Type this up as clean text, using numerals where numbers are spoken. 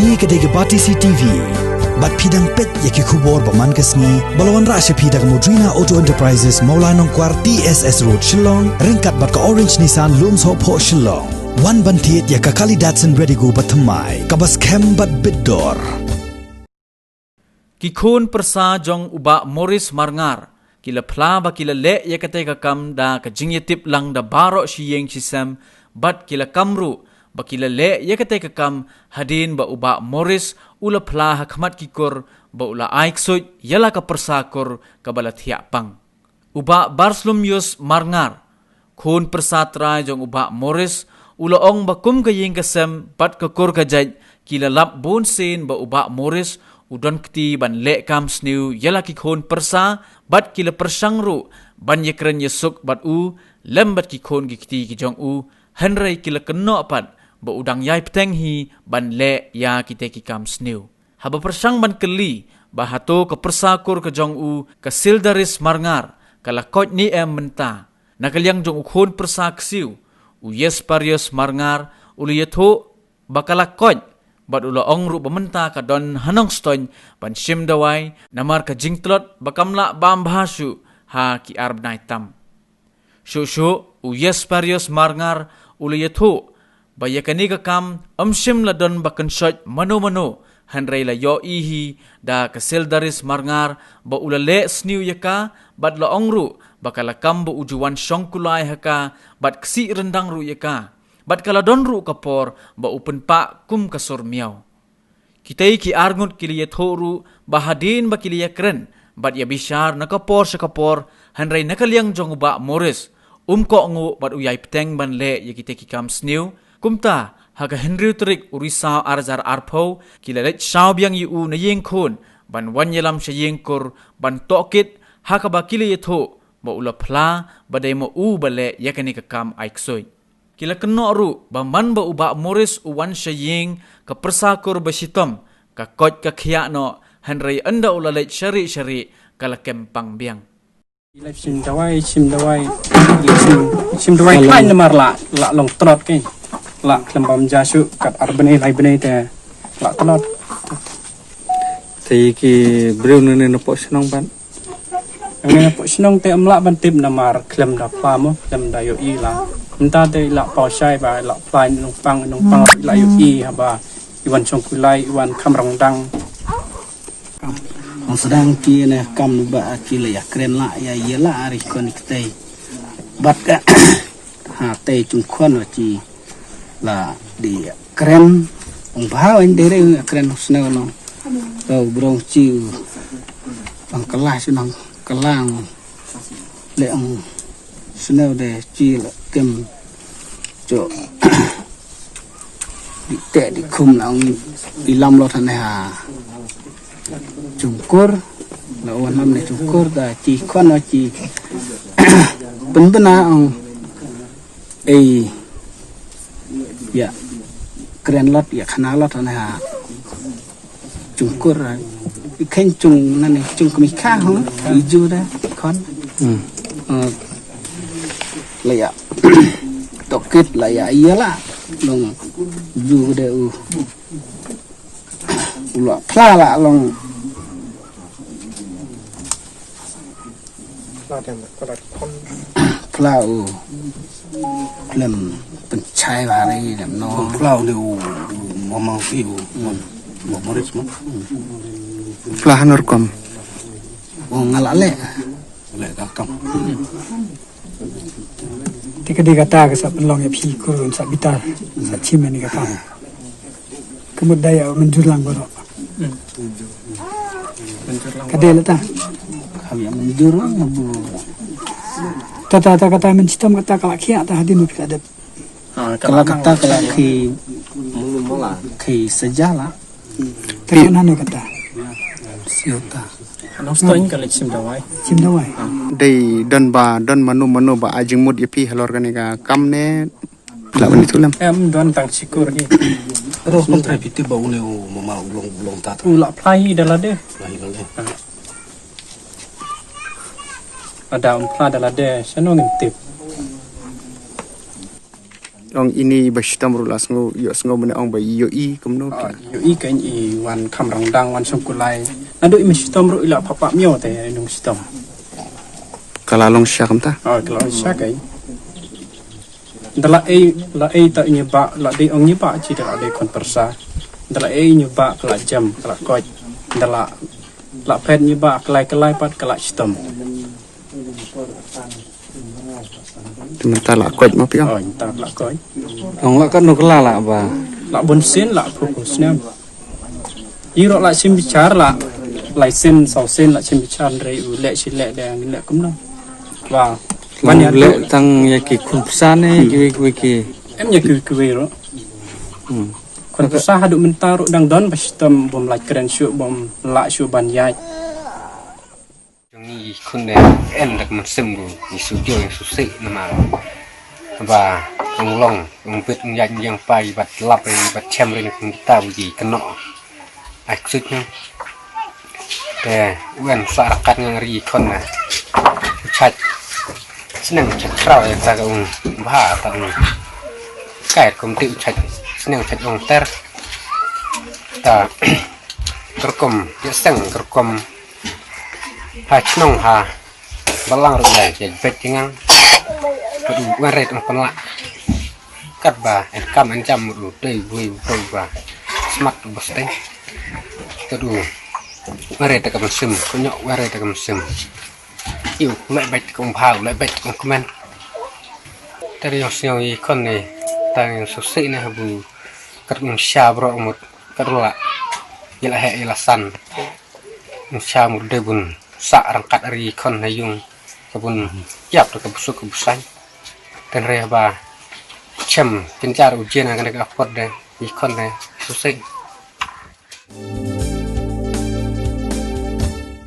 Ni kedai Bati CTV. Bat pidang pet yaki kubor paman kesni. Balawan rasya pidang Modrina Auto Enterprises Maulanong Kwar TSS Road Shillong. Ringkat bat ka Orange Nissan Lums Hop Ho Shillong. Wan bantiet yaka kali Datsun ready go batamai. Kabas kem bat bidor. Kikun persa jong uba Morris Marngar. Kila pla ba kila le yakate kakam da kajingyatip lang da baro shiyeng shisam. Bat kila kamru. Bakila le yakate kakam hadin ba uba Morris ula pla hakmat kikur ba ula aiksut yala ka persakor kabalat hiapang. Uba Barslumius Marngar kun persatra jong uba Morris ula ong bakum kayeng kasem bat kakur kajaj kila lap bon sen ba uba Morris udon kti ban le kam sniu yala ki kun persa bat kila persangru ban yakren yesuk bat u lem bat ki kun kti ki jong u henry kila keno pat ba udang yai peteng hi ban le ya kita kikam sniu. Haba persang ban keli ba hato ke persakur ke jong u ke sildaris marngar kala kot ni menta. Nakalyang jong ukhon persa ksiu u yes parius marngar ulu yato bakala kot bat ula ongru bamenta ka don hanong stoin ban shim dawai namar ka jingtlot bakamla bam bhasu ha ki arb naitam. Shushu u yes parius marngar ulu yato bayakani kakam amshim ladon bakan shot mano-mano hanray la yo ihi da kasildaris marngar ba ulale sniu yaka bat la ongru bakalakam ba ujuan syongkulay haka bat ksi rendang ru yaka bat kaladon ru kapor ba upen pa kum kasur miaw. Kitai ki arngut kili yathoru bahadin ba kili yakren bat ya bishar nakapor syakapor hanray nakalyang jong ba Morris ko ngu bat uyay peteng ban le yakite kikam sniu kumta haga Henry Trik urisa arzar arpo kilalet shaw biang yu na yeng khon ban wanyelam shayengkur ban tokit haka ba kile yetho ba ula pla badai mo u bale yakani ka kam aiksoi kila keno ru ba man ba uba Morris uwan shayeng ka persakur basitom ka kot ka khia no Henry anda ula let shari kala kempang biang sim dawai kain namar la long trot ke la klembam jasu kat arbane lai bane te la telot thì ki breu ne no po snong ban ne po snong te amla ban tip namar klem da pamo klem da yo i la nta te la po shai ba la plai nong pang la yo i ha ba iwan chong kulai iwan kamrong dang ang sedang ki ne kam ba ki le ya kren la ya ye la ari kon kitei bat ka ha te chung khon chi là di keren ông pháo anh để đây keren snow nó rồi bro chiu bằng cái lá chứ năng cái lang lệ ông snow để chi là kem chỗ đi tệ đi khum là ông đi lâm lo thằng này à Trung Quốc là ông năm này Trung Quốc là chỉ con nó chỉ bấn bấn ông ấy ya keren lot ya khana lot na Trung ra khen chung nan chung kami kha hong iju da kon la ya tokit la ya iyalah long ju de u la pla la long pla u lem pencai hari lem no plau leu mamang fiu mo Morris mo plahanor kom ngalale le ka kam tika de kata ka sa penlong ya phi kurun sa bitar sa chimen ni kata kemudaya menjulang boro kadela ta kami menjurang bu tata kata mencitam kata kalakia ta hadin kita ada kalau kata kalau ki sejalah terima kasih kata siota Nong stoin kala sim dawai dei don manu ba ajing mud yapi halor kanika kam ne lawan itu lam em don tang sikur ni terus mentrai piti bau ne mama ulong tata ula plai dala de ada plai dala de seno ngintip ong ini bashtam rulas ngo yo sngo mena ong ba yo I kumno yo I kan I wan kam rangdang wan songkulai nado I mistom ru ila papa mio te nung stom kalalong syakam ta kalau syakai dala ta nyoba la de ong nyoba ci dala de konversa dala nyoba kala jam kala koj dala la pet nyoba kelai pat kala stom Temata la koj mo piang. Entah la koj. Ong la kan nukla la ba. La bonsin la fokusnya. Iro la sim bicar la sen sau sen la sim bicar rei u le si le de le kum no. Wa Banyak le tang ya ki kun pesane ki em nya ku ro. Kon pesah hadu mentaru dang don pastem bom la keren syu bom la syu ban yai. Ni kun ne en dak man sembu ni su jo su se nama ba ong long ong pit yang pai bat lap ri bat chem ri ni ta bu ji keno ak sut no te wen sarakat ngang ri kon na chat senang chat krau ya ta ong ba ta ong kai kom ti chat senang chat ong ter ta kerkom ya sang kerkom ha chnong ha balang ru lai je bet jingang tu wan ret on la kat ba en kam en jam ru dei bui ko ba smat bos te tu wan ret ka sim ko nyok wan ret ka sim iu lai bet ko phau lai bet ko comment tari yo sio I kon ne tang su se ne bu kat un sha bro mut kat la yela he yela san sha mut de bun sa rangkat ari kon hayung kebun yap to kebusuk kebusan dan reba cem pencar ujian akan dekat apot deh ikon deh susah